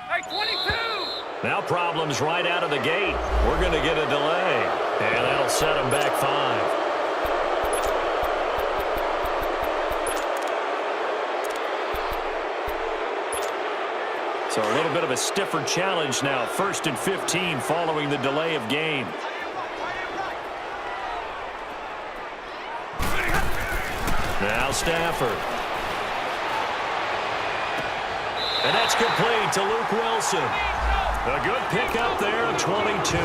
Hey, 22! Now problems right out of the gate. We're going to get a delay. And that'll set them back 5. So a little bit of a stiffer challenge now. 1st and 15 following the delay of game. Now Stafford. And that's complete to Luke Wilson. A good pickup there of 22.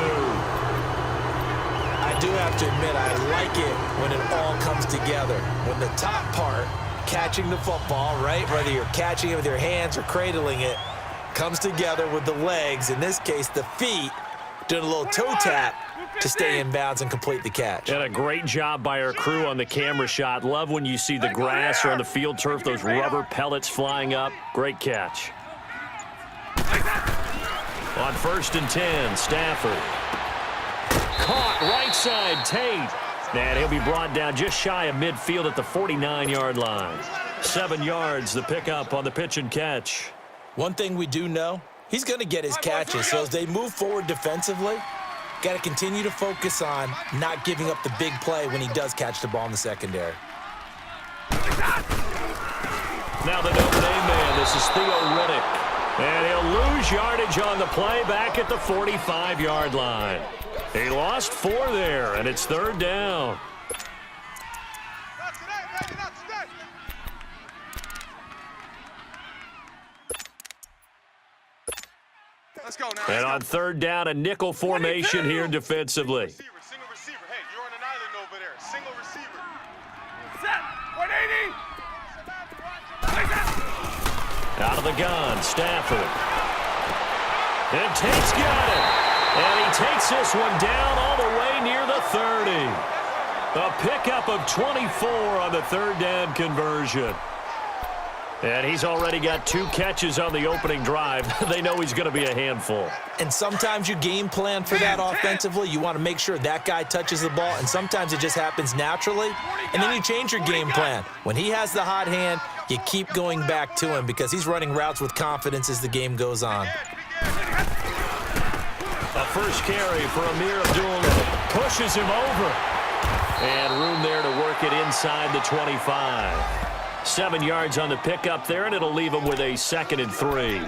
I do have to admit, I like it when it all comes together. When the top part, catching the football, right, whether you're catching it with your hands or cradling it, comes together with the legs, in this case the feet, doing a little toe tap to stay in bounds and complete the catch. And a great job by our crew on the camera shot. Love when you see the grass or on the field turf, those rubber pellets flying up. Great catch. On 1st and 10, Stafford. Caught right side, Tate. And he'll be brought down just shy of midfield at the 49-yard line. 7 yards, the pickup on the pitch and catch. One thing we do know, he's going to get his catches. So as they move forward defensively, got to continue to focus on not giving up the big play when he does catch the ball in the secondary. Now the Notre Dame man, this is Theo Riddick. And he'll lose yardage on the play back at the 45-yard line. He lost 4 there, and it's 3rd down. Let's go now. And on 3rd down, a nickel formation here defensively. Single receiver. Hey, you're on an island over there. Single receiver. Set. 180. Out of the gun, Stafford. And Tate's got it. And he takes this one down all the way near the 30. A pickup of 24 on the 3rd down conversion. And he's already got 2 catches on the opening drive. They know he's going to be a handful. And sometimes you game plan for that offensively. You want to make sure that guy touches the ball, and sometimes it just happens naturally. And then you change your game plan. When he has the hot hand, you keep going back to him because he's running routes with confidence as the game goes on. A first carry for Amir Abdullah. Pushes him over. And room there to work it inside the 25. 7 yards on the pickup there, and it'll leave him with a 2nd and 3.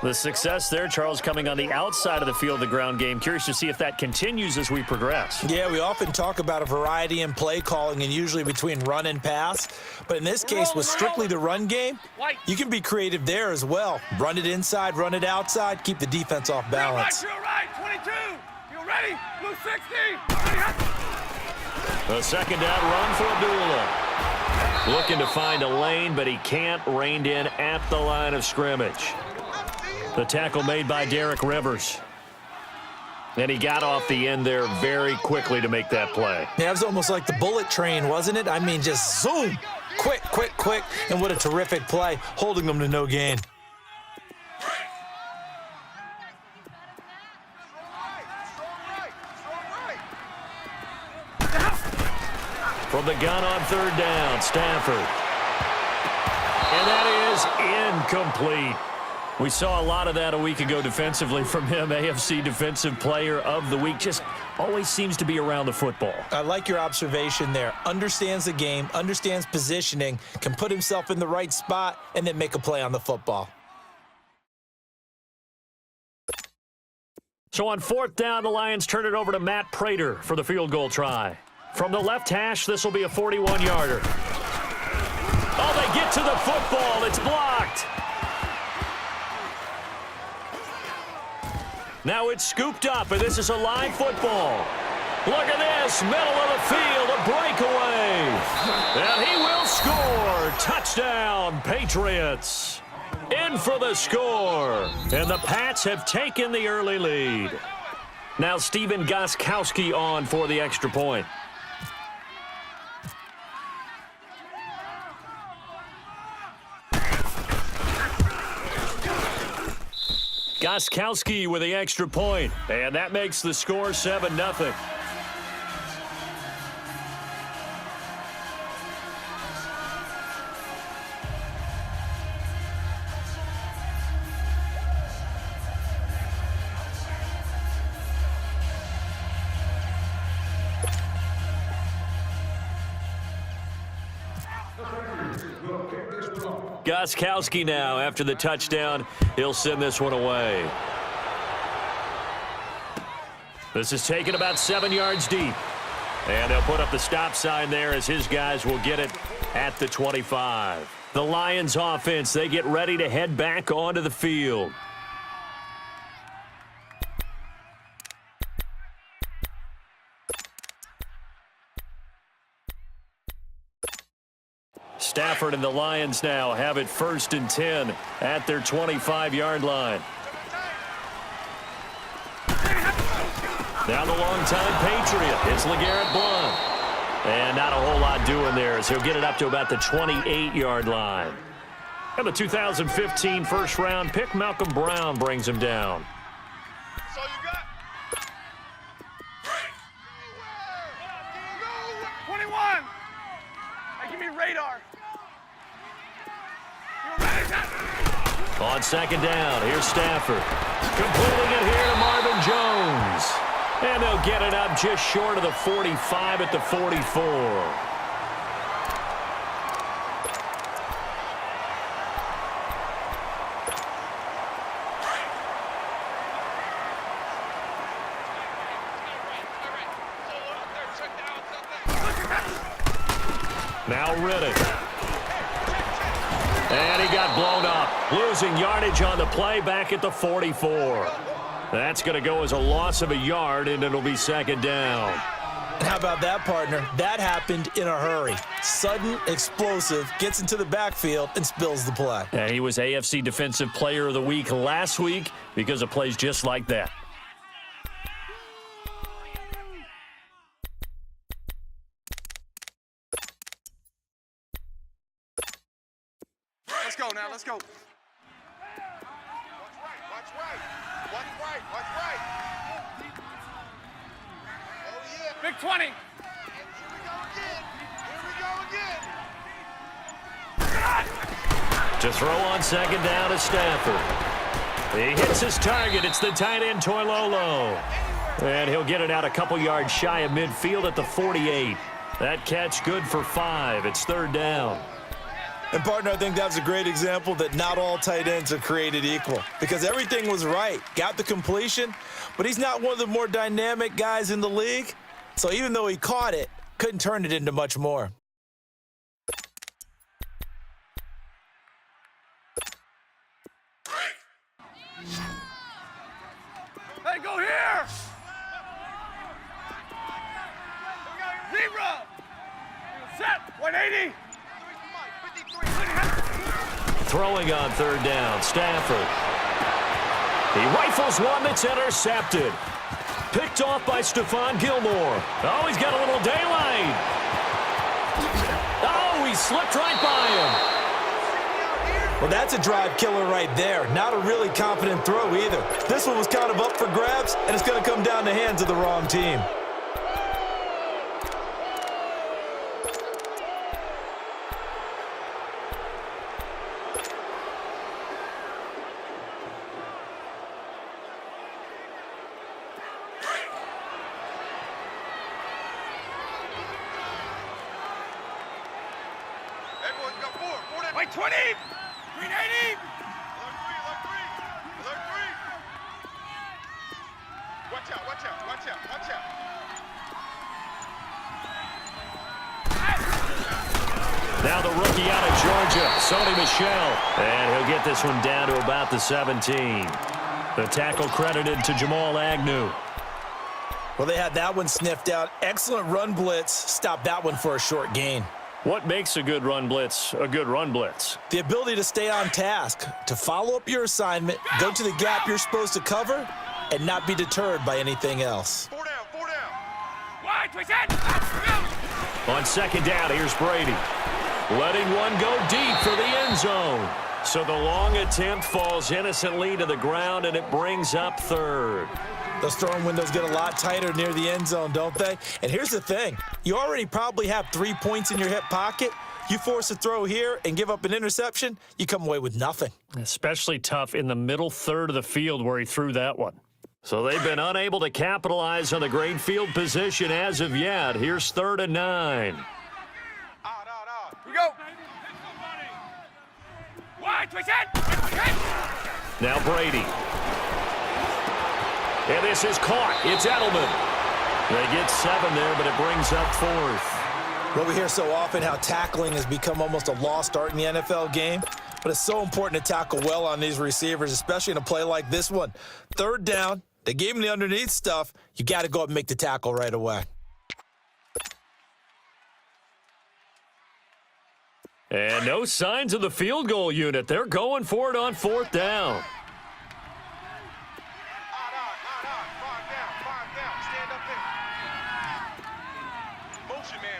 The success there, Charles, coming on the outside of the field, the ground game. Curious to see if that continues as we progress. Yeah, we often talk about a variety in play calling and usually between run and pass. But in this case, with strictly the run game, you can be creative there as well. Run it inside, run it outside, keep the defense off balance. You're right. 22. You ready? Blue 60. A 2nd down run for Abdullah. Looking to find a lane, but he can't. Reined in at the line of scrimmage. The tackle made by Derek Rivers. And he got off the end there very quickly to make that play. Yeah, it was almost like the bullet train, wasn't it? I mean, just zoom. Quick, quick, quick. And what a terrific play, holding them to no gain. From the gun on 3rd down, Stafford. And that is incomplete. We saw a lot of that a week ago defensively from him. AFC Defensive Player of the Week. Just always seems to be around the football. I like your observation there. Understands the game, understands positioning, can put himself in the right spot, and then make a play on the football. So on 4th down, the Lions turn it over to Matt Prater for the field goal try. From the left hash, this will be a 41-yarder. Oh, they get to the football. It's blocked. Now it's scooped up, and this is a live football. Look at this, middle of the field, a breakaway. And he will score. Touchdown, Patriots. In for the score. And the Pats have taken the early lead. Now Steven Gostkowski on for the extra point. Gostkowski with the extra point, and that makes the score 7-0. Gostkowski now after the touchdown. He'll send this one away. This is taken about 7 yards deep. And they'll put up the stop sign there as his guys will get it at the 25. The Lions offense, they get ready to head back onto the field. Stafford and the Lions now have it 1st and 10 at their 25-yard line. Now the longtime Patriot. It's LeGarrette Blount. And not a whole lot doing there as he'll get it up to about the 28-yard line. And the 2015 first-round pick, Malcolm Brown, brings him down. That's all you got? 21. Hey, give me radar. On 2nd down, here's Stafford. Completing it here to Marvin Jones. And they'll get it up just short of the 45 at the 44. Now Riddick. And he got blown up, losing yardage on the play back at the 44. That's going to go as a loss of a yard, and it'll be 2nd down. How about that, partner? That happened in a hurry. Sudden, explosive, gets into the backfield, and spills the play. And he was AFC Defensive Player of the Week last week because of plays just like that. Let's go now, let's go. Watch right, watch right. Watch right, watch right. Oh, yeah. Big 20. Here we go again. Here we go again. To throw on 2nd down is Stafford. He hits his target. It's the tight end, Toilolo. And he'll get it out a couple yards shy of midfield at the 48. That catch good for 5. It's 3rd down. And, partner, I think that's a great example that not all tight ends are created equal because everything was right. Got the completion, but he's not one of the more dynamic guys in the league. So even though he caught it, couldn't turn it into much more. Hey, go here! Zebra! Set! 180! Throwing on 3rd down, Stafford. He rifles one that's intercepted. Picked off by Stephon Gilmore. Oh, he's got a little daylight. Oh, he slipped right by him. Well, that's a drive killer right there. Not a really confident throw either. This one was kind of up for grabs, and it's going to come down the hands of the wrong team. Wait, 20! Green 80! Alert 3, alert 3! Watch out, watch out, watch out, watch out. Now the rookie out of Georgia, Sony Michel. And he'll get this one down to about the 17. The tackle credited to Jamal Agnew. Well, they had that one sniffed out. Excellent run blitz. Stopped that one for a short gain. What makes a good run blitz a good run blitz? The ability to stay on task, to follow up your assignment, go to the gap you're supposed to cover, and not be deterred by anything else. 4 down, 4 down. Wide, twist it. On 2nd down, here's Brady. Letting one go deep for the end zone. So the long attempt falls innocently to the ground, and it brings up 3rd. Those throwing windows get a lot tighter near the end zone, don't they? And here's the thing. You already probably have 3 points in your hip pocket. You force a throw here and give up an interception, you come away with nothing. Especially tough in the middle 3rd of the field where he threw that one. So they've been unable to capitalize on the great field position as of yet. Here's 3rd and 9. Out. We go. Now Brady. And this is caught. It's Edelman. They get 7 there, but it brings up 4th. Well, we hear so often how tackling has become almost a lost art in the NFL game, but it's so important to tackle well on these receivers, especially in a play like this one. 3rd down, they gave him the underneath stuff. You got to go up and make the tackle right away. And no signs of the field goal unit. They're going for it on 4th down.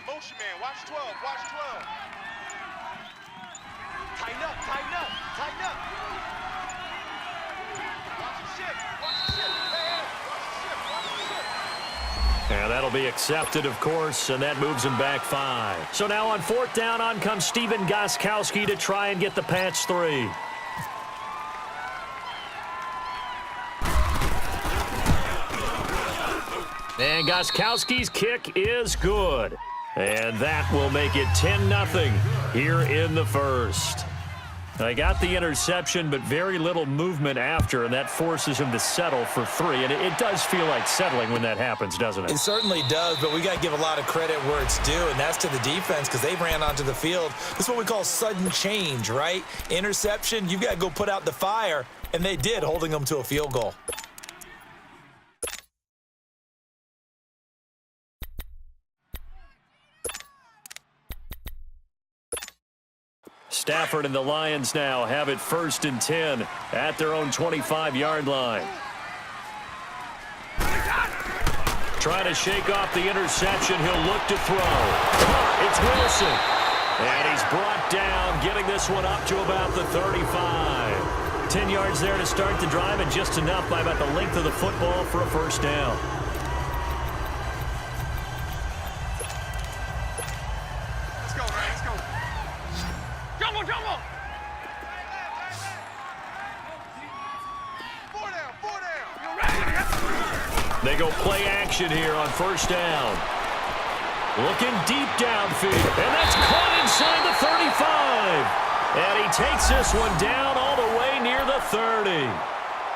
Motion man, watch 12, watch 12. Tighten up, tighten up, tighten up. Watch the ship, watch the ship. Hey, watch the ship, watch the ship. And that'll be accepted, of course, and that moves him back 5. So now on 4th down, on comes Stephen Gostkowski to try and get the Pats 3. And Gostkowski's kick is good. And that will make it 10-0 here in the first. I got the interception, but very little movement after, and that forces him to settle for 3. And it does feel like settling when that happens, doesn't it? It certainly does, but we got to give a lot of credit where it's due, and that's to the defense because they ran onto the field. This is what we call sudden change, right? Interception, you've got to go put out the fire, and they did, holding them to a field goal. Stafford and the Lions now have it 1st and 10 at their own 25-yard line. Trying to shake off the interception. He'll look to throw. It's Wilson. And he's brought down, getting this one up to about the 35. 10 yards there to start the drive, and just enough by about the length of the football for a 1st down. They go play action here on 1st down. Looking deep downfield, and that's caught inside the 35. And he takes this one down all the way near the 30.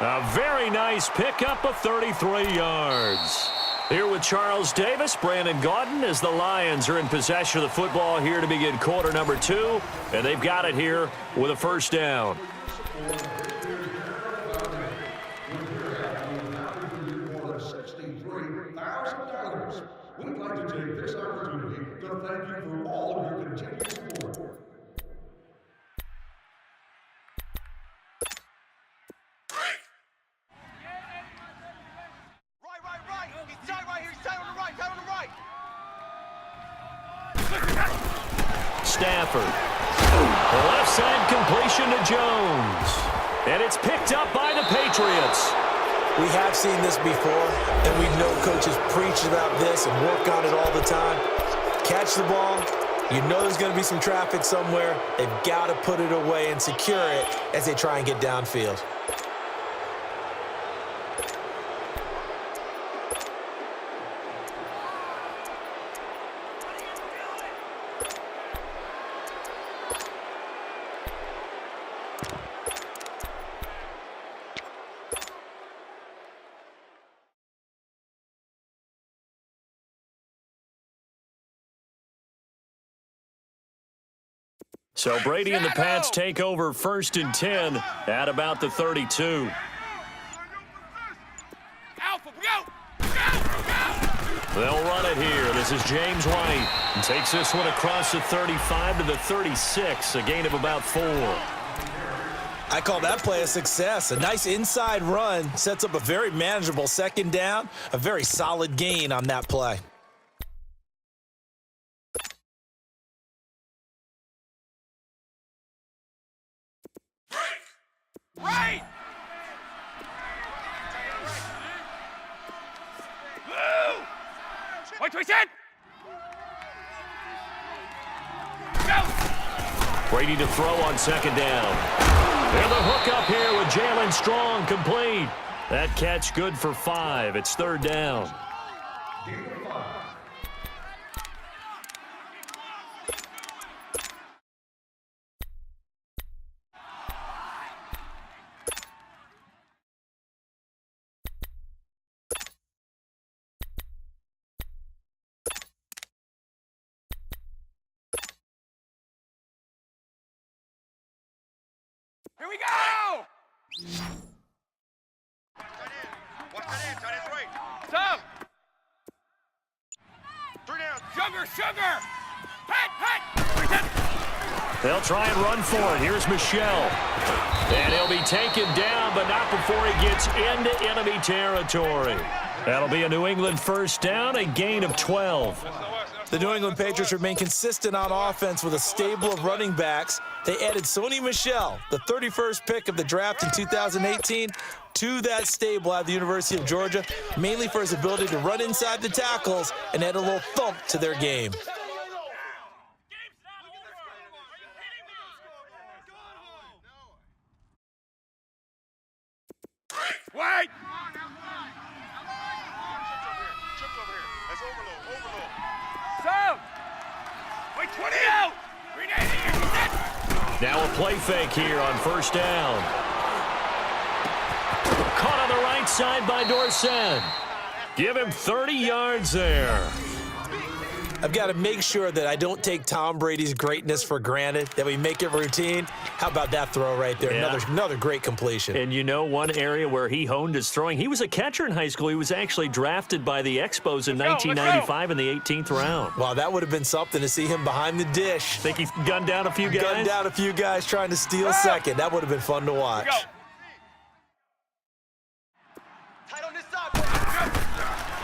A very nice pickup of 33 yards. Here with Charles Davis, Brandon Gaudin, as the Lions are in possession of the football here to begin quarter number 2. And they've got it here with a 1st down. We'd like to take this opportunity to thank you for all of your continued support. Right. He's tight right here. He's tight on the right. Tight on the right. Stafford. The left side completion to Jones. And it's picked up by the Patriots. We have seen this before, and we know coaches preach about this and work on it all the time. Catch the ball. You know there's going to be some traffic somewhere. They've got to put it away and secure it as they try and get downfield. So Brady and the Pats take over 1st and 10 at about the 32. They'll run it here. This is James White. And takes this one across the 35 to the 36, a gain of about 4. I call that play a success. A nice inside run sets up a very manageable 2nd down, a very solid gain on that play. Right! Wait, twist it! Go! Brady to throw on 2nd down. And the hook up here with Jalen Strong complete. That catch good for 5. It's 3rd down. Here we go! Watch that in, tight end right. Stop! 3 down. Sugar! They'll try and run for it. Here's Michelle. And he'll be taken down, but not before he gets into enemy territory. That'll be a New England first down, a gain of 12. The New England Patriots remain consistent on offense with a stable of running backs. They added Sony Michel, the 31st pick of the draft in 2018, to that stable at the University of Georgia, mainly for his ability to run inside the tackles and add a little thump to their game. Wait! Trips over here. That's overload. Stop! Wait, 20 out! Now a play fake here on first down. Caught on the right side by Dorsett. Give him 30 yards there. I've got to make sure that I don't take Tom Brady's greatness for granted, that we make it routine. How about that throw right there? Yeah. Another great completion. And you know one area where he honed his throwing? He was a catcher in high school. He was actually drafted by the Expos in 1995 in the 18th round. Wow, that would have been something to see him behind the dish. Think he gunned down a few guys? Gunned down a few guys trying to steal second. That would have been fun to watch.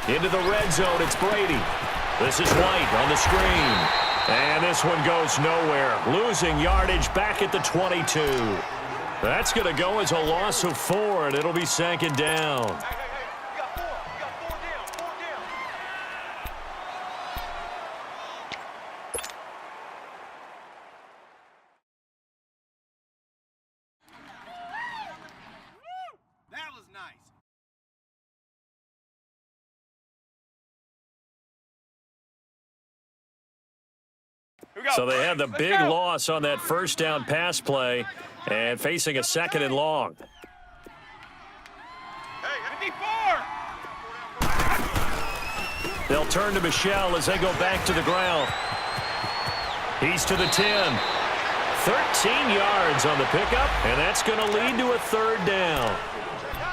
Into the red zone, it's Brady. This is White on the screen. And this one goes nowhere. Losing yardage back at the 22. That's going to go as a loss of 4, and it'll be second down. That was nice. So they had the big loss on that first down pass play and facing a second and long. Hey, 54! They'll turn to Michel as they go back to the ground. He's to the 10. 13 yards on the pickup, and that's going to lead to a third down.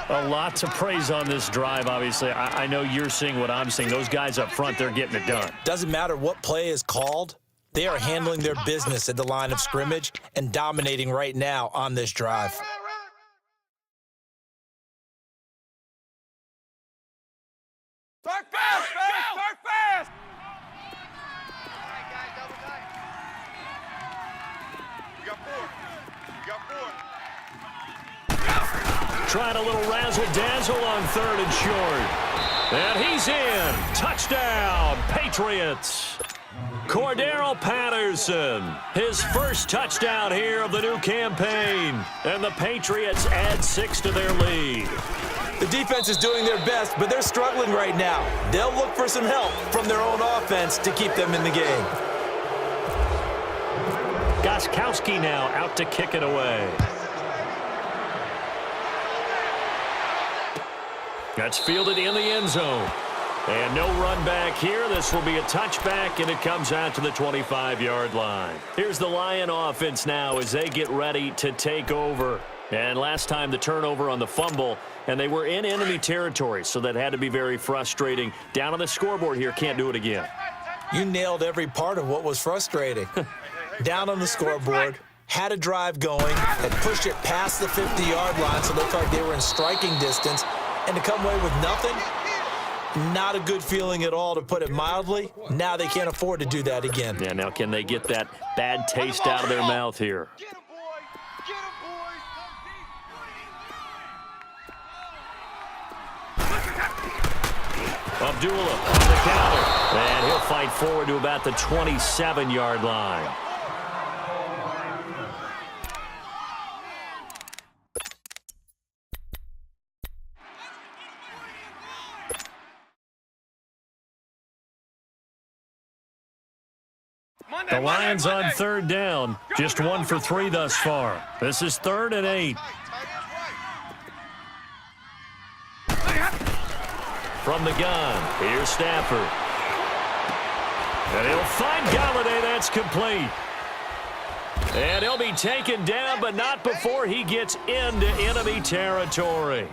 A lot to praise on this drive, obviously. I know you're seeing what I'm seeing. Those guys up front, they're getting it done. Doesn't matter what play is called. They are handling their business at the line of scrimmage and dominating right now on this drive. Start fast! Start fast! We got 4. Trying a little razzle-dazzle on third and short. And he's in. Touchdown, Patriots. Cordero Patterson, his first touchdown here of the new campaign. And the Patriots add 6 to their lead. The defense is doing their best, but they're struggling right now. They'll look for some help from their own offense to keep them in the game. Gostkowski now out to kick it away. That's fielded in the end zone. And no run back here. This will be a touchback, and it comes out to the 25-yard line. Here's the Lion offense now as they get ready to take over. And last time the turnover on the fumble, and they were in enemy territory, so that had to be very frustrating. Down on the scoreboard here, can't do it again. You nailed every part of what was frustrating. Down on the scoreboard, had a drive going, had pushed it past the 50-yard line, so it looked like they were in striking distance, and to come away with nothing, not a good feeling at all, to put it mildly. Now they can't afford to do that again. Yeah, now can they get that bad taste out of their mouth here? Get him, boy! Get him, boys! Abdullah on the counter. And he'll fight forward to about the 27-yard line. The Lions on third down. Just 1 for 3 thus far. This is 3rd and 8. From the gun, here's Stafford. And he'll find Galladay. That's complete. And he'll be taken down, but not before he gets into enemy territory.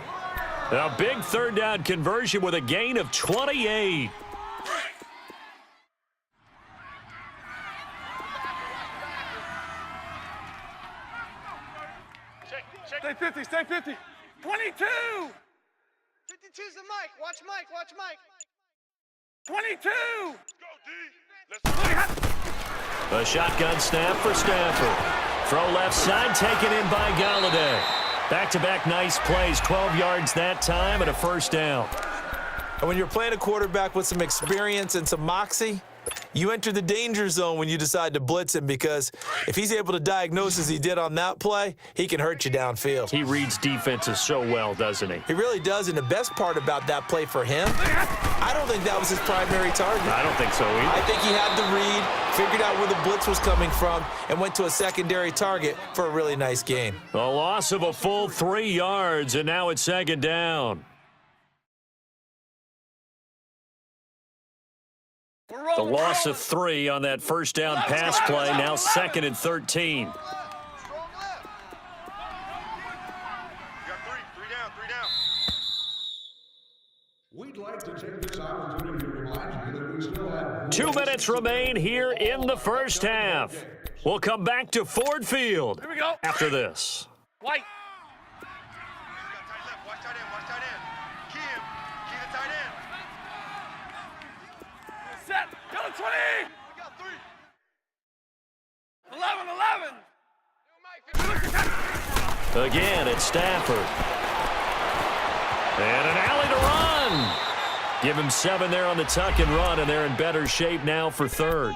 A big third down conversion with a gain of 28. Stay 50, stay 50. 22! 52's the Mike. Watch Mike, watch Mike. 22! Go, D. Let's A shotgun snap for Stafford. Throw left side, taken in by Galladay. Back-to-back nice plays, 12 yards that time and a first down. And when you're playing a quarterback with some experience and some moxie, you enter the danger zone when you decide to blitz him, because if he's able to diagnose as he did on that play, he can hurt you downfield. He reads defenses so well, doesn't he? He really does, and the best part about that play for him, I don't think that was his primary target. I don't think so either. I think he had the read, figured out where the blitz was coming from, and went to a secondary target for a really nice gain. A loss of a full 3 yards, and now it's second down. The loss of 3 on that first down pass play, now 2nd and 13. You got three down, 3 down. We'd like to take this opportunity to remind you that we still have 2 minutes remain here in the first half. We'll come back to Ford Field Here we go. after this. White. You got tight left. Watch tight end, watch tight end. Key him. Key the tight end. Set. Go to 20. We got 3. 11. Again, it's Stafford. And an alley to run. Give him 7 there on the tuck and run, and they're in better shape now for third.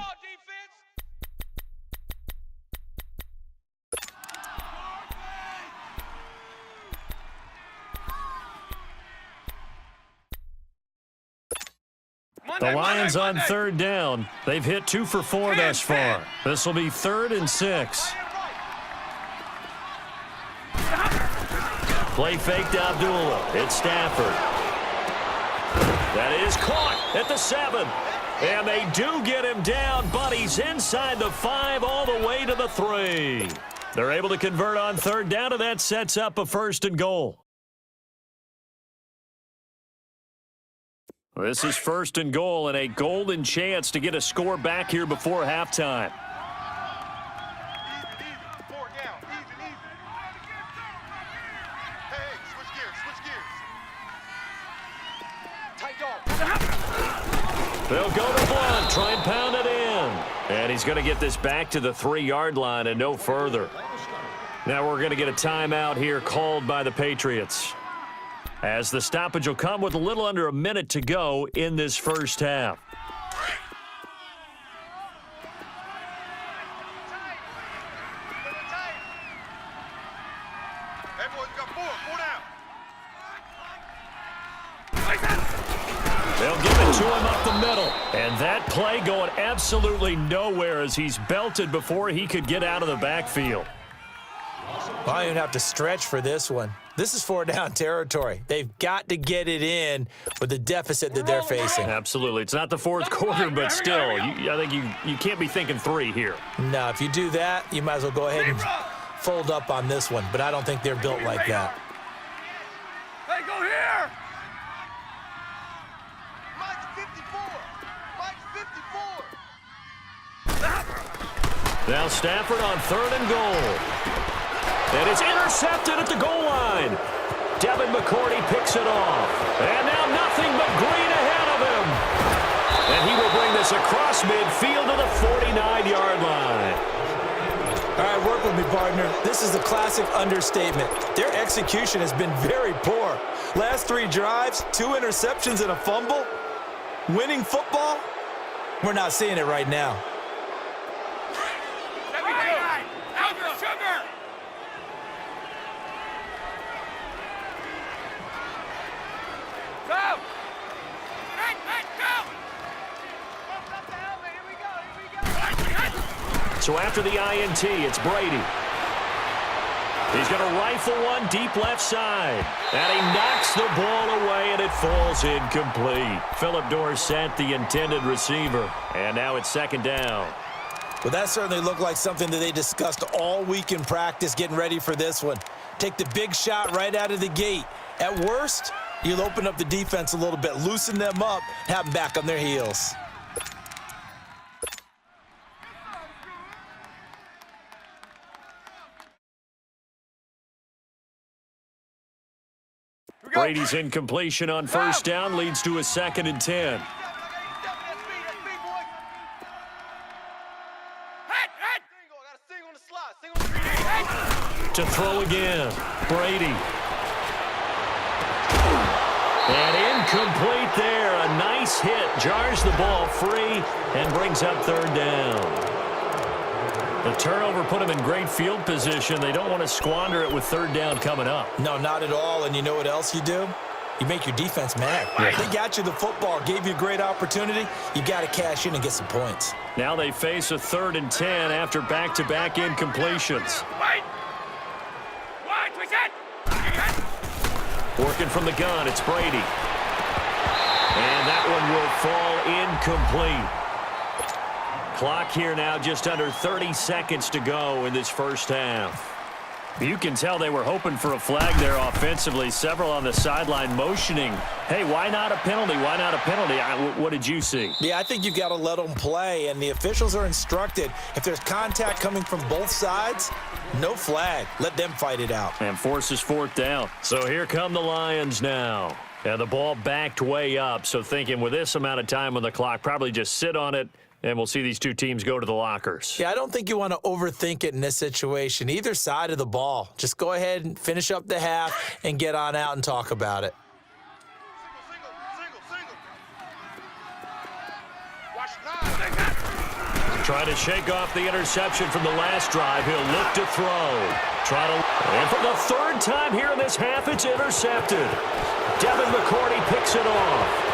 The Lions on third down. They've hit 2 for 4 thus far. This will be 3rd and 6. Play fake to Abdullah. It's Stafford. That is caught at the 7. And they do get him down, but he's inside the 5 all the way to the 3. They're able to convert on third down, and that sets up a 1st and goal. This is 1st and goal and a golden chance to get a score back here before halftime. Easy. 4 down. Easy. Hey, switch gears. Tight dog. They'll go to Blunt, try and pound it in. And he's going to get this back to the 3-yard line and no further. Now we're going to get a timeout here called by the Patriots, as the stoppage will come with a little under a minute to go in this first half. Hey, boys, you got 4 down. They'll give it to him up the middle. And that play going absolutely nowhere as he's belted before he could get out of the backfield. Well, I don't even have to stretch for this one. This is 4 down territory. They've got to get it in with the deficit that they're facing. Absolutely. It's not the 4th quarter, but still, I think you can't be thinking 3 here. No, if you do that, you might as well go ahead and fold up on this one, but I don't think they're built like that. Hey, go here. Mike's 54. Now Stafford on 3rd and goal. And it's intercepted at the goal line. Devin McCourty picks it off. And now nothing but green ahead of him. And he will bring this across midfield to the 49-yard line. All right, work with me, partner. This is a classic understatement. Their execution has been very poor. Last 3 drives, 2 interceptions and a fumble. Winning football? We're not seeing it right now. So after the INT, it's Brady. He's going to rifle one deep left side. And he knocks the ball away, and it falls incomplete. Philip Dorsett, the intended receiver. And now it's 2nd down. Well, that certainly looked like something that they discussed all week in practice getting ready for this one. Take the big shot right out of the gate. At worst, you'll open up the defense a little bit, loosen them up, have them back on their heels. Brady's incompletion on first down leads to a 2nd and 10. To throw again, Brady. And incomplete there. A nice hit. Jars the ball free and brings up 3rd down. The turnover put them in great field position. They don't want to squander it with 3rd down coming up. No, not at all. And you know what else you do? You make your defense mad. Yeah. They got you the football, gave you a great opportunity. You got to cash in and get some points. Now they face a 3rd and 10 after back-to-back incompletions. Working from the gun, it's Brady. And that one will fall incomplete. Clock here now just under 30 seconds to go in this first half. You can tell they were hoping for a flag there offensively. Several on the sideline motioning, hey, why not a penalty? Why not a penalty? What did you see? Yeah, I think you've got to let them play, and the officials are instructed. If there's contact coming from both sides, no flag. Let them fight it out. And forces 4th down. So here come the Lions now. And the ball backed way up, so thinking with this amount of time on the clock, probably just sit on it, and we'll see these two teams go to the lockers. Yeah, I don't think you want to overthink it in this situation. Either side of the ball. Just go ahead and finish up the half and get on out and talk about it. Try to shake off the interception from the last drive. He'll look to throw. And for the 3rd time here in this half, it's intercepted. Devin McCourty picks it off.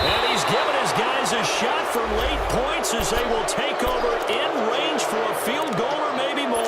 And he's given his guys a shot for late points as they will take over in range for a field goal or maybe more.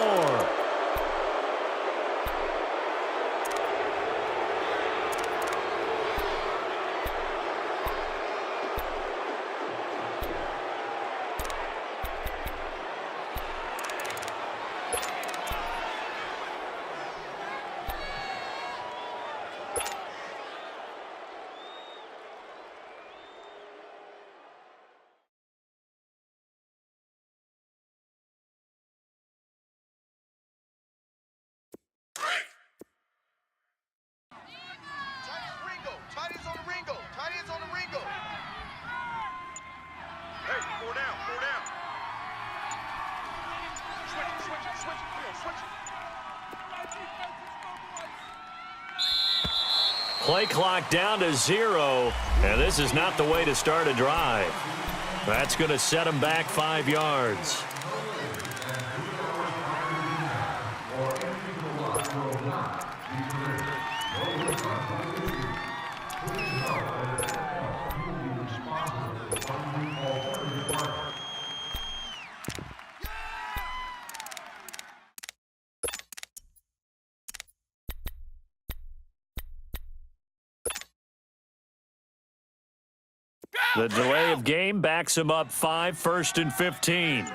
Play clock down to 0, and this is not the way to start a drive. That's going to set them back 5 yards. The delay of game backs him up 5, 1st and 15.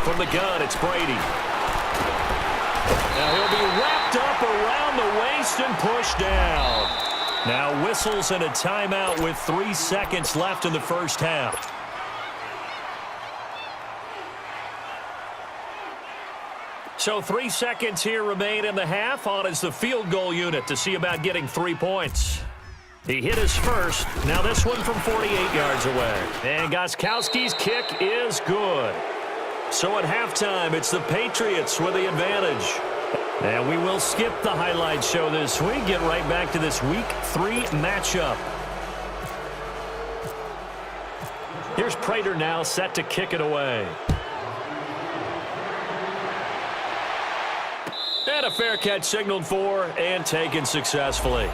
From the gun, it's Brady. Now he'll be wrapped up around the waist and pushed down. Now whistles and a timeout with 3 seconds left in the first half. So 3 seconds here remain in the half. On is the field goal unit to see about getting 3 points. He hit his first. Now this one from 48 yards away. And Gostkowski's kick is good. So at halftime, it's the Patriots with the advantage. And we will skip the highlight show this week. Get right back to this Week 3 matchup. Here's Prater now set to kick it away. And a fair catch signaled for and taken successfully.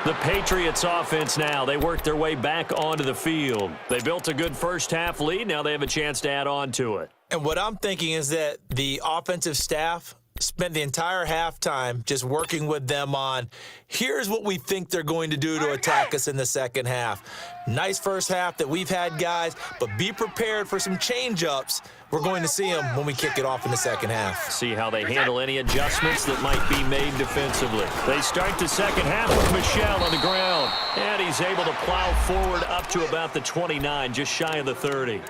The Patriots offense now, they work their way back onto the field. They built a good first half lead. Now they have a chance to add on to it. And what I'm thinking is that the offensive staff spent the entire halftime just working with them on, here's what we think they're going to do to attack us in the second half. Nice first half that we've had, guys, but be prepared for some change-ups. We're going to see them when we kick it off in the second half. See how they handle any adjustments that might be made defensively. They start the second half with Michel on the ground, and he's able to plow forward up to about the 29, just shy of the 30.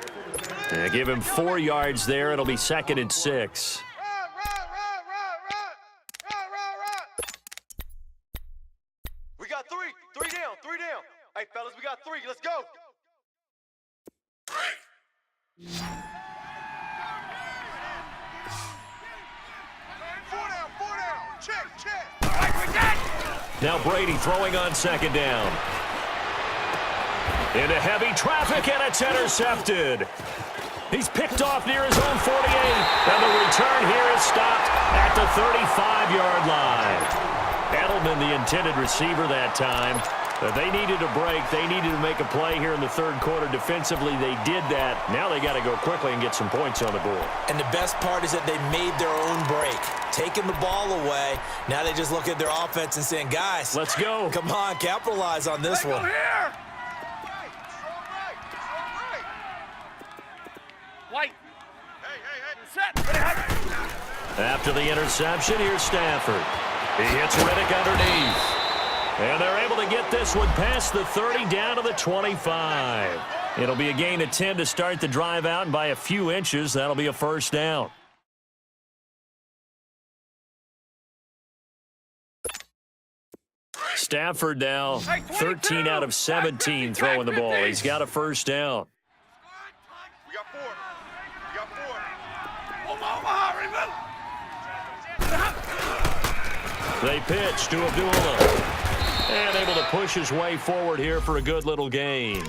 And give him 4 yards there. It'll be 2nd and 6. We got three. Three down. Hey, fellas, we got 3. Let's go. 4 down. Check. All right, we got it. Now Brady throwing on 2nd down. Into heavy traffic, and it's intercepted. He's picked off near his own 48, and the return here is stopped at the 35-yard line. Edelman, the intended receiver that time. But they needed a break. They needed to make a play here in the third quarter. Defensively, they did that. Now they got to go quickly and get some points on the board. And the best part is that they made their own break. Taking the ball away, now they just look at their offense and saying, guys, let's go. Come on, capitalize on this one. Here. White. Set. After the interception, here's Stafford. He hits Riddick underneath. And they're able to get this one past the 30 down to the 25. It'll be a gain of 10 to start the drive out, and by a few inches, that'll be a first down. Stafford now 13 out of 17 throwing the ball. He's got a first down. We got 4. They pitch to Abdullah. And able to push his way forward here for a good little gain.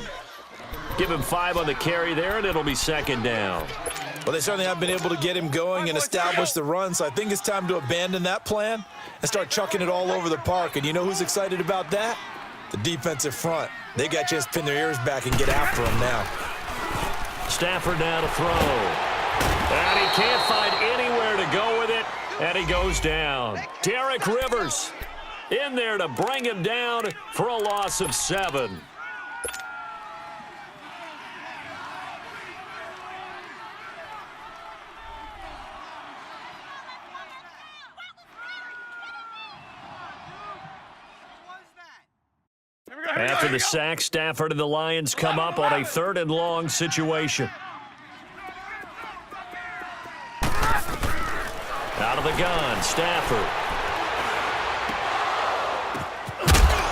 Give him 5 on the carry there, and it'll be 2nd down. Well, they certainly have been able to get him going and establish the run, so I think it's time to abandon that plan and start chucking it all over the park. And you know who's excited about that? The defensive front. They got a chance to pin their ears back and get after him now. Stafford now to throw. And he can't find anywhere to go with it, and he goes down. Derek Rivers in there to bring him down for a loss of 7. After the sack, Stafford and the Lions come up on a 3rd and long situation. Out of the gun, Stafford.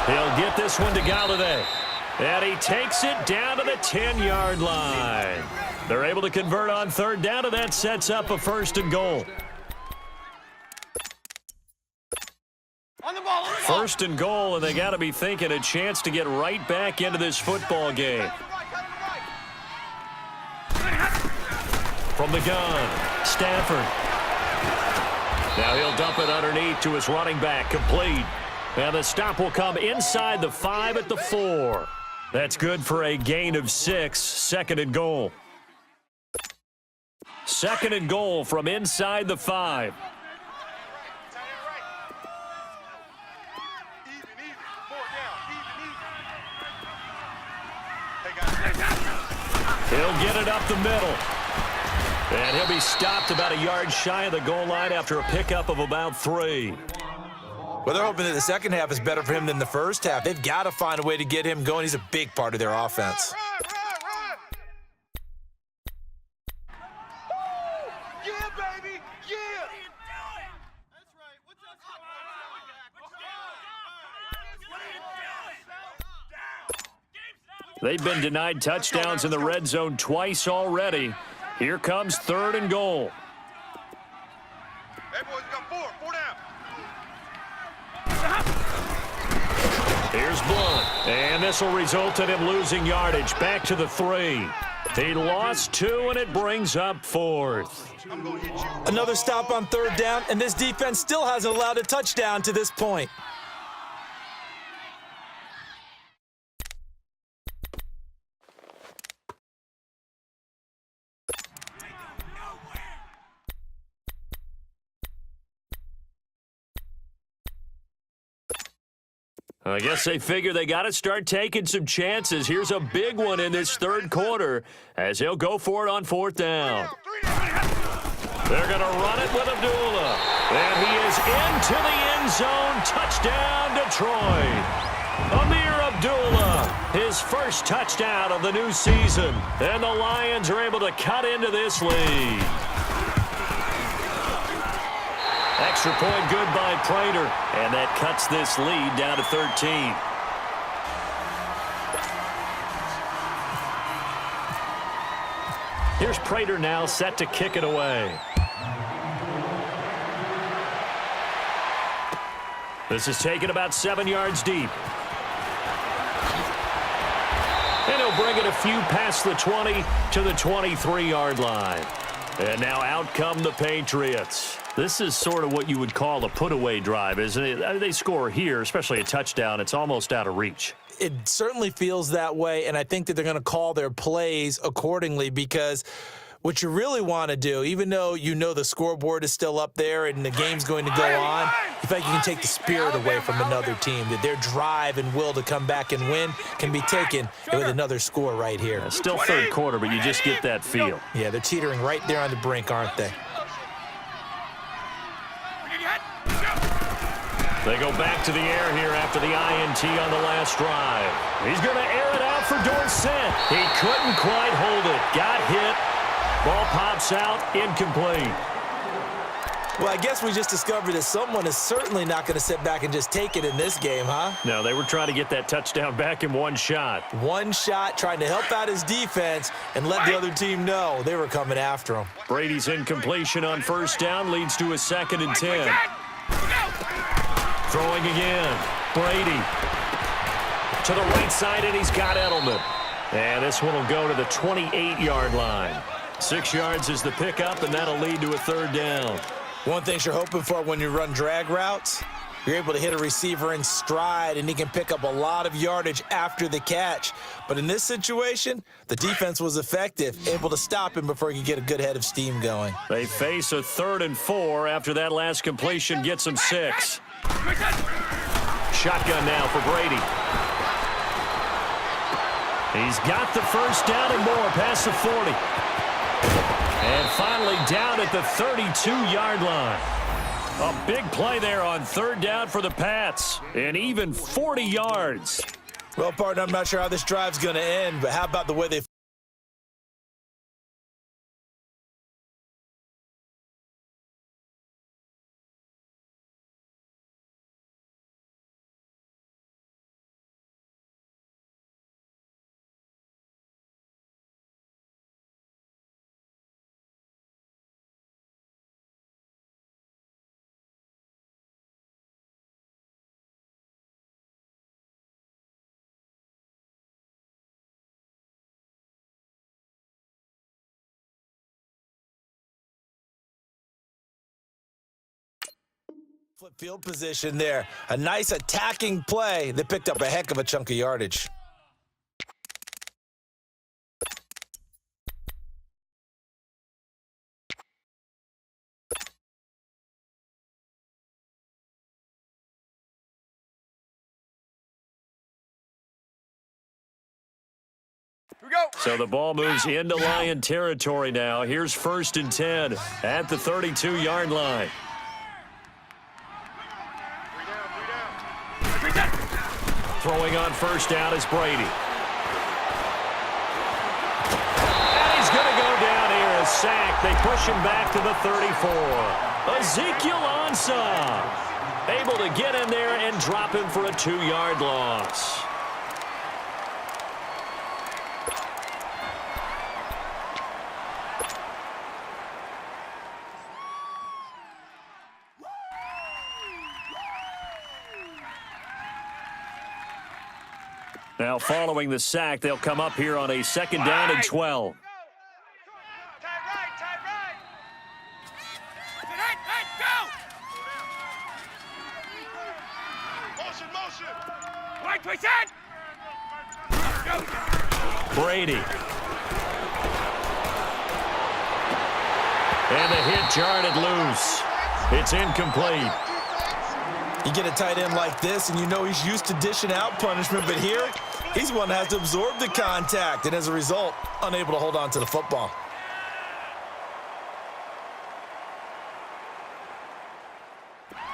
He'll get this one to Galladay. And he takes it down to the 10-yard line. They're able to convert on 3rd down, and that sets up a 1st and goal. 1st and goal, and they got to be thinking a chance to get right back into this football game. From the gun, Stafford. Now he'll dump it underneath to his running back, complete. And the stop will come inside the 5 at the 4. That's good for a gain of 6, 2nd and goal. 2nd and goal from inside the 5. He'll get it up the middle. And he'll be stopped about a yard shy of the goal line after a pickup of about 3. Well, they're hoping that the second half is better for him than the first half. They've got to find a way to get him going. He's a big part of their offense. Yeah, baby. Yeah. They've been denied touchdowns in the red zone twice already. Here comes 3rd and goal. Hey, boys, we got 4 down. Here's Blunt. And this will result in him losing yardage. Back to the 3. He lost 2, and it brings up 4th. Another stop on 3rd down, and this defense still hasn't allowed a touchdown to this point. I guess they figure they got to start taking some chances. Here's a big one in this third quarter as he'll go for it on fourth down. They're going to run it with Abdullah. And he is into the end zone. Touchdown, Detroit. Amir Abdullah, his first touchdown of the new season. And the Lions are able to cut into this lead. Extra point good by Prater, and that cuts this lead down to 13. Here's Prater now set to kick it away. This is taken about 7 yards deep. And he'll bring it a few past the 20 to the 23-yard line. And now out come the Patriots. This is sort of what you would call a put-away drive, isn't it? They score here, especially a touchdown. It's almost out of reach. It certainly feels that way, and I think that they're going to call their plays accordingly because what you really want to do, even though you know the scoreboard is still up there and the game's going to go on, you feel like you can take the spirit away from another team, that their drive and will to come back and win can be taken with another score right here. Still third quarter, but you just get that feel. Yeah, they're teetering right there on the brink, aren't they? They go back to the air here after the INT on the last drive. He's going to air it out for Dorsett. He couldn't quite hold it. Got hit. Ball pops out. Incomplete. Well, I guess we just discovered that someone is certainly not going to sit back and just take it in this game, huh? No, they were trying to get that touchdown back in one shot. One shot, trying to help out his defense and let the other team know they were coming after him. Brady's incompletion on first down leads to a 2nd and 10. Throwing again. Brady to the right side, and he's got Edelman. And this one will go to the 28-yard line. 6 yards is the pickup, and that'll lead to a 3rd down. One thing you're hoping for when you run drag routes, you're able to hit a receiver in stride, and he can pick up a lot of yardage after the catch. But in this situation, the defense was effective, able to stop him before he could get a good head of steam going. They face a 3rd and 4 after that last completion gets them 6. Shotgun now for Brady. He's got the first down and more past the 40. And finally down at the 32-yard line. A big play there on 3rd down for the Pats. And even 40 yards. Well, partner, I'm not sure how this drive's going to end, but how about the way they flip field position there. A nice attacking play that picked up a heck of a chunk of yardage. Here we go. So the ball moves into Lion territory now. Here's 1st and 10 at the 32-yard line. Throwing on first down is Brady. And he's going to go down here, a sack. They push him back to the 34. Ezekiel Ansah able to get in there and drop him for a 2-yard loss. Now, following the sack, they'll come up here on a 2nd down and 12. Brady. And the hit jarred it loose. It's incomplete. You get a tight end like this, and you know he's used to dishing out punishment, but here, he's one that has to absorb the contact, and as a result, unable to hold on to the football.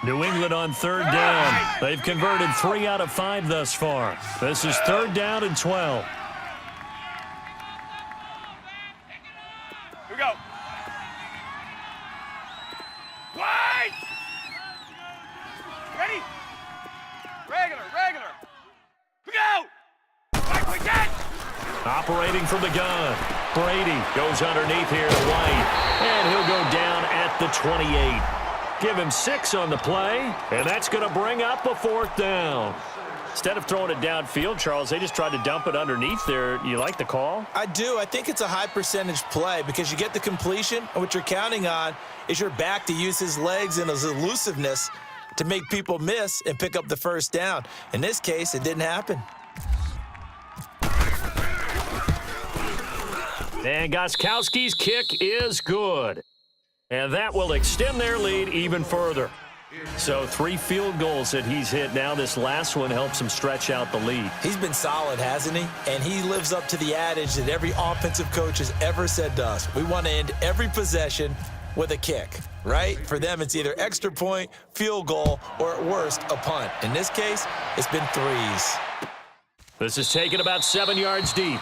New England on third down. They've converted 3 out of 5 thus far. This is 3rd down and 12. Here we go. Wide. Ready? Regular. We go. Right, we get. Operating from the gun. Brady goes underneath here to White, and he'll go down at the 28. Give him 6 on the play, and that's going to bring up a 4th down. Instead of throwing it downfield, Charles, they just tried to dump it underneath there. You like the call? I do. I think it's a high percentage play because you get the completion, and what you're counting on is your back to use his legs and his elusiveness to make people miss and pick up the 1st down. In this case, it didn't happen. And Gostkowski's kick is good. And that will extend their lead even further. So 3 field goals that he's hit now. This last one helps him stretch out the lead. He's been solid, hasn't he? And he lives up to the adage that every offensive coach has ever said to us. We want to end every possession with a kick, right? For them, it's either extra point, field goal, or at worst, a punt. In this case, it's been 3s. This is taken about 7 yards deep.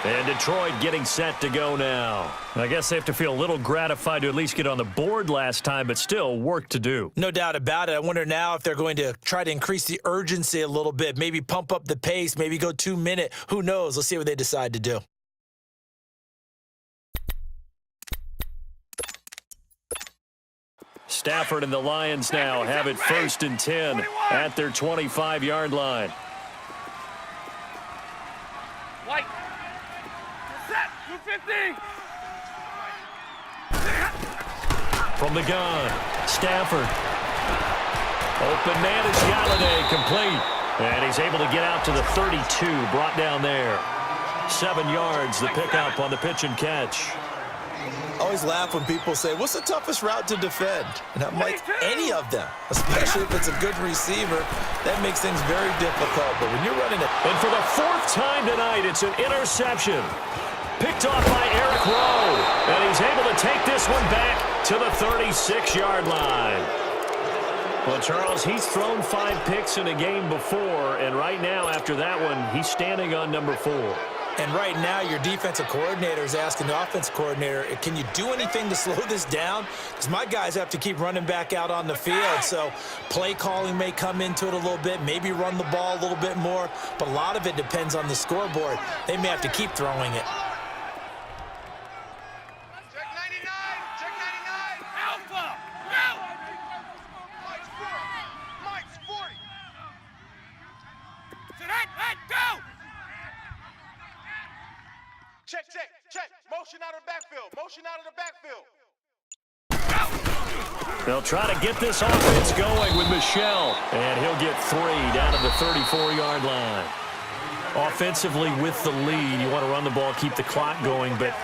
And Detroit getting set to go now. I guess they have to feel a little gratified to at least get on the board last time, but still work to do. No doubt about it. I wonder now if they're going to try to increase the urgency a little bit, maybe pump up the pace, maybe go 2-minute. Who knows? Let's see what they decide to do. Stafford and the Lions now have it 1st and 10 at their 25-yard line. White. Set. 250. From the gun, Stafford. Open man is Galladay, complete. And he's able to get out to the 32, brought down there. 7 yards, the pickup on the pitch and catch. I always laugh when people say, what's the toughest route to defend? And I'm like, any of them, especially if it's a good receiver. That makes things very difficult. But when you're running it. And for the 4th time tonight, it's an interception. Picked off by Eric Rowe. And he's able to take this one back to the 36-yard line. Well, Charles, he's thrown 5 picks in a game before. And right now, after that one, he's standing on number 4. And right now, your defensive coordinator is asking the offensive coordinator, can you do anything to slow this down? Because my guys have to keep running back out on the field. So play calling may come into it a little bit, maybe run the ball a little bit more. But a lot of it depends on the scoreboard. They may have to keep throwing it. Check 99. Check 99. Alpha. No. Mike's 40. Sit head, go. Check. Motion out of the backfield. They'll try to get this offense going with Michel. And he'll get 3 down to the 34-yard line. Offensively with the lead, you want to run the ball, keep the clock going, but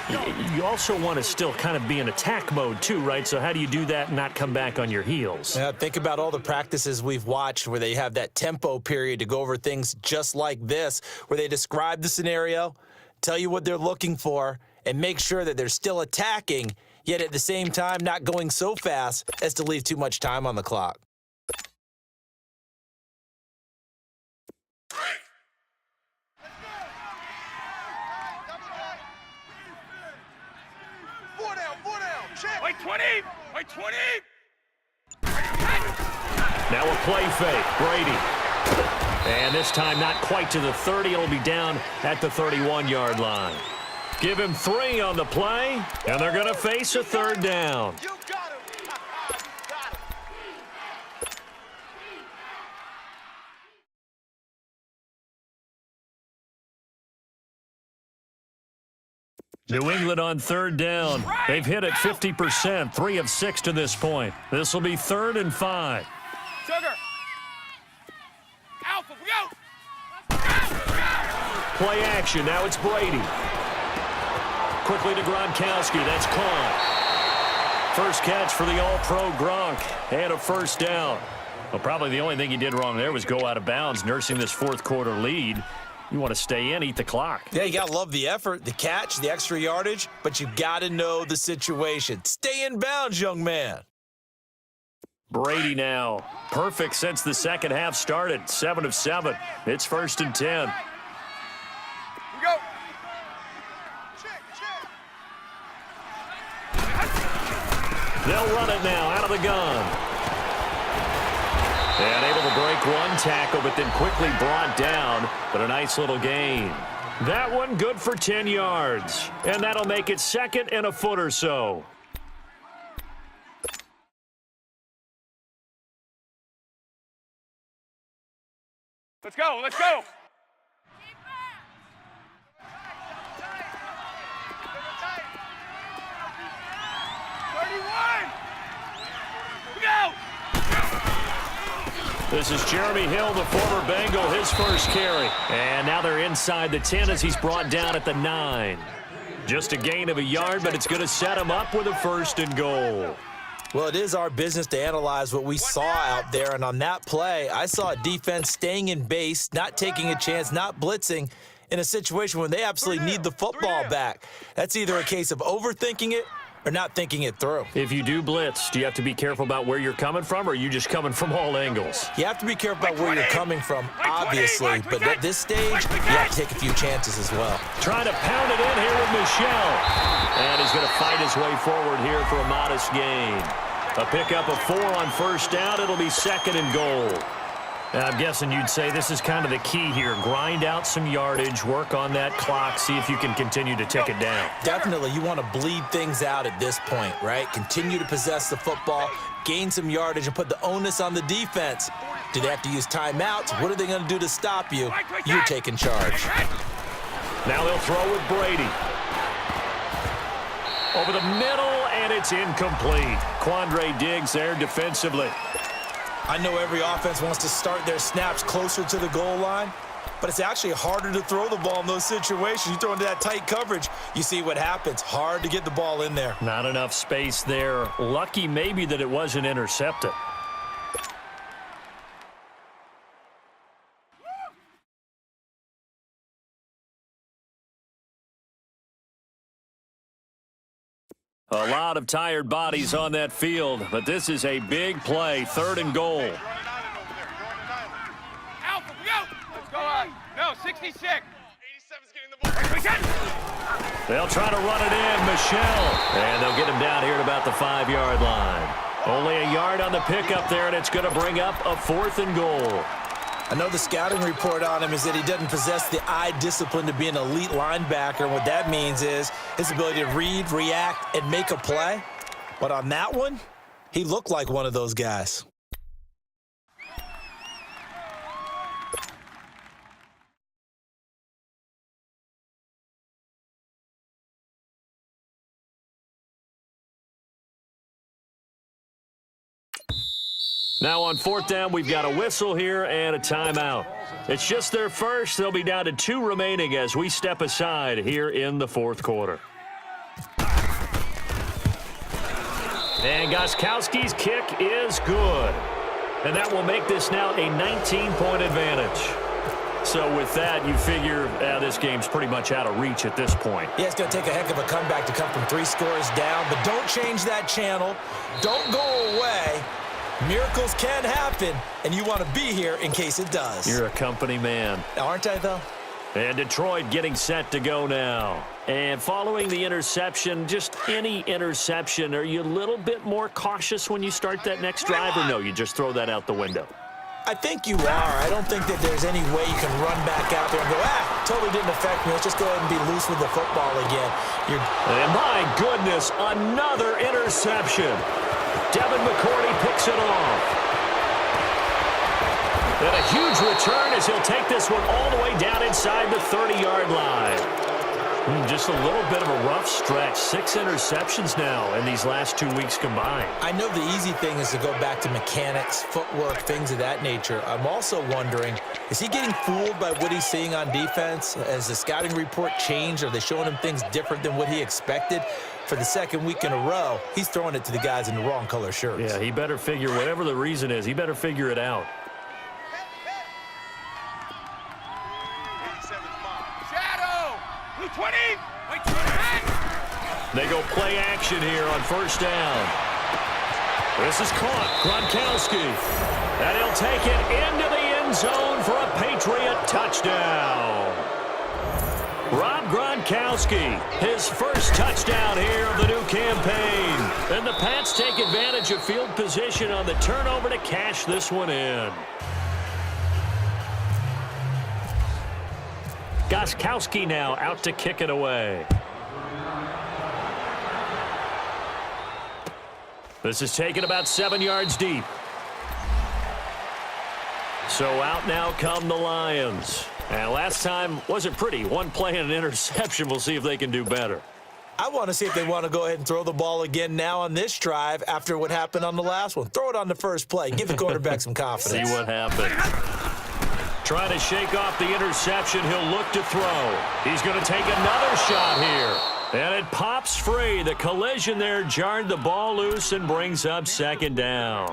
you also want to still kind of be in attack mode too, right? So how do you do that and not come back on your heels? Yeah, think about all the practices we've watched where they have that tempo period to go over things just like this, where they describe the scenario, tell you what they're looking for, and make sure that they're still attacking, yet at the same time not going so fast as to leave too much time on the clock. Four down. Check. Wait 20. Now a play fake, Brady. And this time not quite to the 30. It'll be down at the 31-yard line. Give him 3 on the play, and they're going to face a 3rd down. You got him. Got him. New England on 3rd down. They've hit it 50%, 3 of 6 to this point. This will be 3rd and 5. Sugar. Alpha, we go. Play action. Now it's Brady. Quickly to Gronkowski. That's caught. First catch for the All-Pro Gronk and a first down. Well, probably the only thing he did wrong there was go out of bounds, nursing this fourth quarter lead. You want to stay in, eat the clock. Yeah, you got to love the effort, the catch, the extra yardage, but you got to know the situation. Stay in bounds, young man. Brady now. Perfect since the second half started. 7 of 7. It's 1st and 10. Here we go. Check, check. They'll run it now out of the gun. And able to break one tackle, but then quickly brought down. But a nice little gain. That one good for 10 yards. And that'll make it 2nd and a foot or so. Let's go, let's go. This is Jeremy Hill, the former Bengal, his first carry. And now they're inside the 10 as he's brought down at the 9. Just a gain of a yard, but it's going to set him up with a 1st and goal. Well, it is our business to analyze what we saw out there, and on that play, I saw a defense staying in base, not taking a chance, not blitzing in a situation when they absolutely need the football back. That's either a case of overthinking it or not thinking it through. If you do blitz, do you have to be careful about where you're coming from, or are you just coming from all angles? You have to be careful about where you're coming from, obviously, but at this stage, you have to take a few chances as well. Trying to pound it in here with Michelle. And he's going to fight his way forward here for a modest gain. A pickup of 4 on first down. It'll be 2nd and goal. I'm guessing you'd say this is kind of the key here. Grind out some yardage, work on that clock, see if you can continue to tick it down. Definitely, you want to bleed things out at this point, right? Continue to possess the football, gain some yardage, and put the onus on the defense. Do they have to use timeouts? What are they going to do to stop you? You're taking charge. Now they'll throw with Brady. Over the middle, and it's incomplete. Quandre Diggs there defensively. I know every offense wants to start their snaps closer to the goal line, but it's actually harder to throw the ball in those situations. You throw into that tight coverage, you see what happens. Hard to get the ball in there. Not enough space there. Lucky maybe that it wasn't intercepted. A lot of tired bodies on that field, but this is a big play. 3rd and goal. You're on an island over there. You're on an island. Alpha, we go. Let's go on. No, 66. 87's getting the ball. They'll try to run it in. Michelle. And they'll get him down here at about the 5-yard line. Only a yard on the pickup there, and it's going to bring up a 4th and goal. I know the scouting report on him is that he doesn't possess the eye discipline to be an elite linebacker. And what that means is his ability to read, react, and make a play. But on that one, he looked like one of those guys. Now on 4th down, we've got a whistle here and a timeout. It's just their first. They'll be down to 2 remaining as we step aside here in the 4th quarter. And Gostkowski's kick is good. And that will make this now a 19-point advantage. So with that, you figure this game's pretty much out of reach at this point. Yeah, it's going to take a heck of a comeback to come from 3 scores down. But don't change that channel. Don't go away. Miracles can happen, and you want to be here in case it does. You're a company man. Aren't I, though? And Detroit getting set to go now. And following the interception, just any interception, are you a little bit more cautious when you start that next drive, or no, you just throw that out the window? I think you are. I don't think that there's any way you can run back out there and go, totally didn't affect me. Let's just go ahead and be loose with the football again. And my goodness, another interception. Devin McCourty picks it off. And a huge return as he'll take this one all the way down inside the 30-yard line. Just a little bit of a rough stretch. 6 interceptions now in these last 2 weeks combined. I know the easy thing is to go back to mechanics, footwork, things of that nature. I'm also wondering, is he getting fooled by what he's seeing on defense? Has the scouting report changed? Are they showing him things different than what he expected? for the second week in a row, he's throwing it to the guys in the wrong color shirts. Yeah, he better figure, whatever the reason is, he better figure it out. Shadow! Blue 20! Wait, 29! They go play action here on first down. This is caught. Gronkowski. And he'll take it into the end zone for a Patriot touchdown. Rob Gronkowski, his first touchdown here of the new campaign. And the Pats take advantage of field position on the turnover to cash this one in. Gronkowski now out to kick it away. This is taken about 7 yards deep. So out now come the Lions. And last time wasn't pretty. One play and an interception. We'll see if they can do better. I want to see if they want to go ahead and throw the ball again now on this drive after what happened on the last one. Throw it on the first play. Give the quarterback some confidence. See what happens. Trying to shake off the interception. He'll look to throw. He's going to take another shot here. And it pops free. The collision there jarred the ball loose and brings up second down.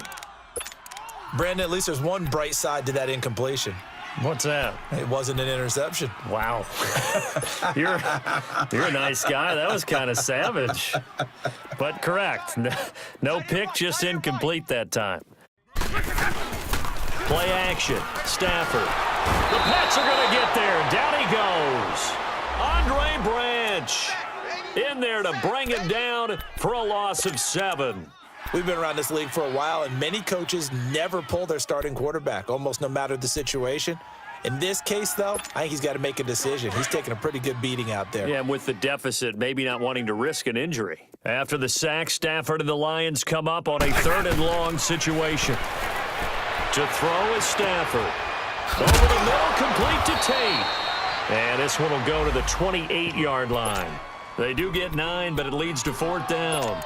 Brandon, at least there's one bright side to that incompletion. What's that? It wasn't an interception. Wow. You're a nice guy. That was kind of savage. But correct. No pick, just incomplete that time. Play action. Stafford. The Pats are going to get there. Down he goes. Andre Branch in there to bring him down for a loss of 7. We've been around this league for a while, and many coaches never pull their starting quarterback, almost no matter the situation. In this case, though, I think he's got to make a decision. He's taking a pretty good beating out there. Yeah, and with the deficit, maybe not wanting to risk an injury. After the sack, Stafford and the Lions come up on a 3rd and long situation. To throw is Stafford. Over the middle, complete to Tate. And this one will go to the 28-yard line. They do get 9, but it leads to 4th down.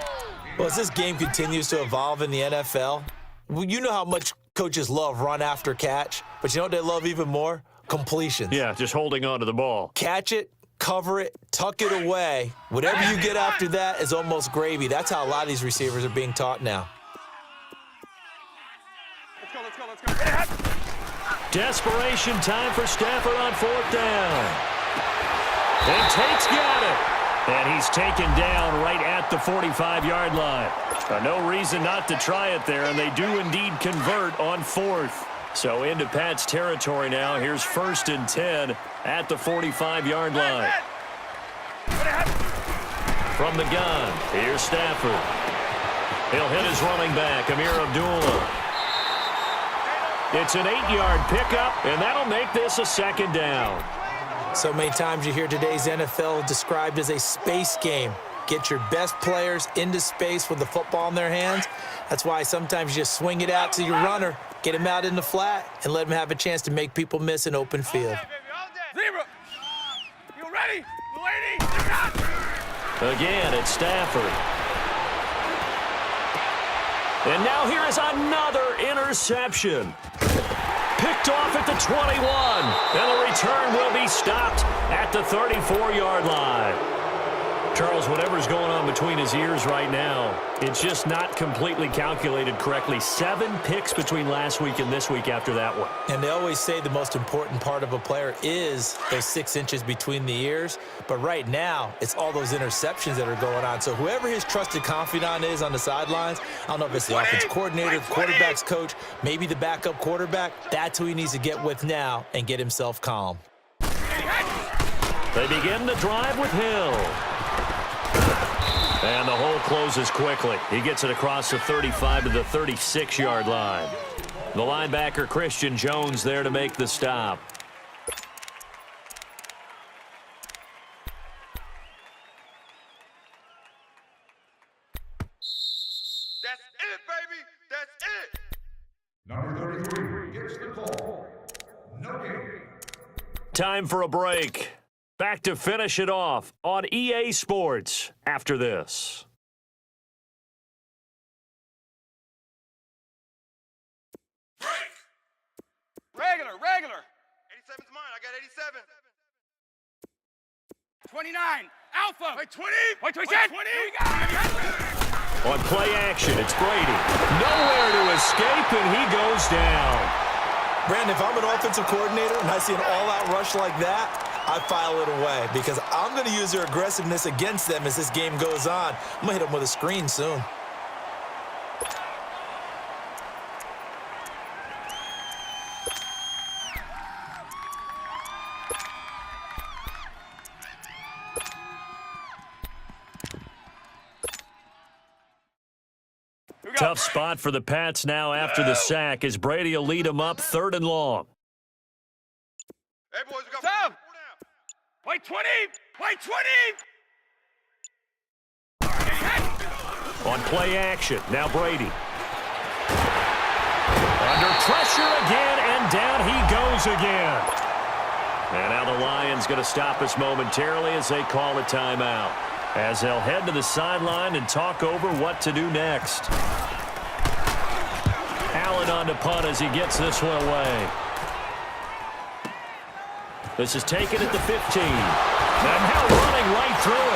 Well, as this game continues to evolve in the NFL, well, you know how much coaches love run after catch, but you know what they love even more? Completions. Yeah, just holding on to the ball. Catch it, cover it, tuck it away. Whatever you get after that is almost gravy. That's how a lot of these receivers are being taught now. Let's go. Desperation time for Stafford on 4th down. And Tate's got it. And he's taken down right at the 45-yard line. No reason not to try it there, and they do indeed convert on 4th. So into Pat's territory now. Here's 1st and 10 at the 45-yard line. From the gun, here's Stafford. He'll hit his running back, Amir Abdullah. It's an 8-yard pickup, and that'll make this a 2nd down. So many times you hear today's NFL described as a space game. Get your best players into space with the football in their hands. That's why sometimes you just swing it out to your runner, get him out in the flat, and let him have a chance to make people miss an open field. Zebra! You ready? Lady! Again, it's Stafford. And now here is another interception. Picked off at the 21, and the return will be stopped at the 34-yard line. Charles, whatever's going on between his ears right now, it's just not completely calculated correctly. 7 picks between last week and this week after that one. And they always say the most important part of a player is those 6 inches between the ears. But right now, it's all those interceptions that are going on. So whoever his trusted confidant is on the sidelines, I don't know if it's the offensive coordinator, quarterback's coach, maybe the backup quarterback, that's who he needs to get with now and get himself calm. They begin the drive with Hill. And the hole closes quickly. He gets it across the 35 to the 36-yard line. The linebacker, Christian Jones, there to make the stop. That's it, baby. That's it. Number 33 gets the call. No game. Time for a break. Back to finish it off on EA Sports after this. Regular. 87's mine. I got 87. 29. Alpha. Wait, 20. Wait, 20. 20. On play action, it's Brady. Nowhere to escape, and he goes down. Brandon, if I'm an offensive coordinator and I see an all-out rush like that, I file it away because I'm going to use their aggressiveness against them as this game goes on. I'm going to hit them with a screen soon. Tough spot for the Pats now after the sack as Brady will lead them up 3rd and long. Hey, boys, we got Tom. Wait, 20. Wait, 20. On play action, now Brady. Under pressure again, and down he goes again. And now the Lions going to stop us momentarily as they call a timeout, as they'll head to the sideline and talk over what to do next. Allen on to punt as he gets this one away. This is taken at the 15. And now running right through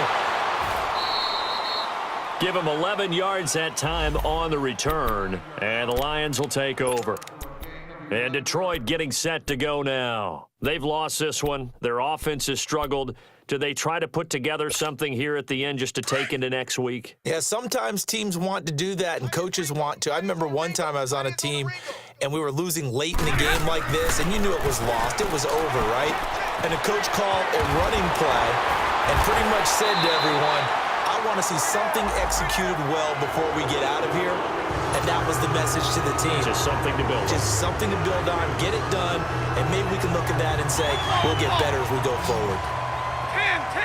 it. Give him 11 yards that time on the return, and the Lions will take over. And Detroit getting set to go now. They've lost this one. Their offense has struggled. Do they try to put together something here at the end just to take into next week? Yeah, sometimes teams want to do that and coaches want to. I remember one time I was on a team and we were losing late in the game like this, and you knew it was lost. It was over, right? And the coach called a running play and pretty much said to everyone, I want to see something executed well before we get out of here. And that was the message to the team. Just something to build on. Just something to build on, get it done, and maybe we can look at that and say, we'll get better as we go forward. 10.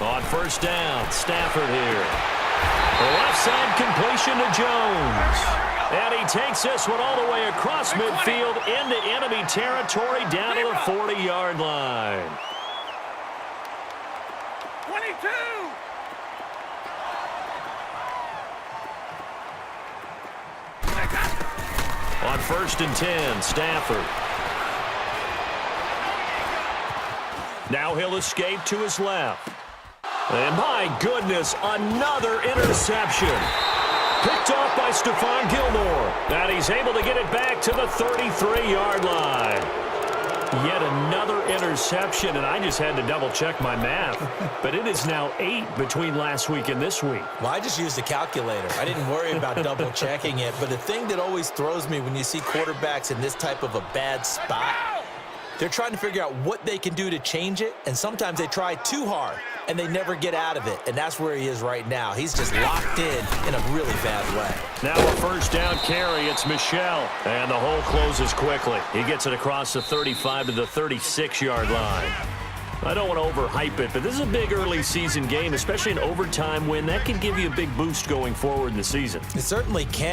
On first down, Stafford here. The left side completion to Jones. And he takes this one all the way across midfield into enemy territory down to the 40-yard line. 22. On first and 10, Stafford. Now he'll escape to his left. And my goodness, another interception. Picked off by Stephon Gilmore. And he's able to get it back to the 33-yard line. Yet another interception, and I just had to double-check my math. But it is now 8 between last week and this week. Well, I just used a calculator. I didn't worry about double-checking it. But the thing that always throws me when you see quarterbacks in this type of a bad spot, they're trying to figure out what they can do to change it, and sometimes they try too hard, and they never get out of it, and that's where he is right now. He's just locked in a really bad way. Now a first down carry. It's Michel, and the hole closes quickly. He gets it across the 35 to the 36-yard line. I don't want to overhype it, but this is a big early season game, especially an overtime win. That can give you a big boost going forward in the season. It certainly can.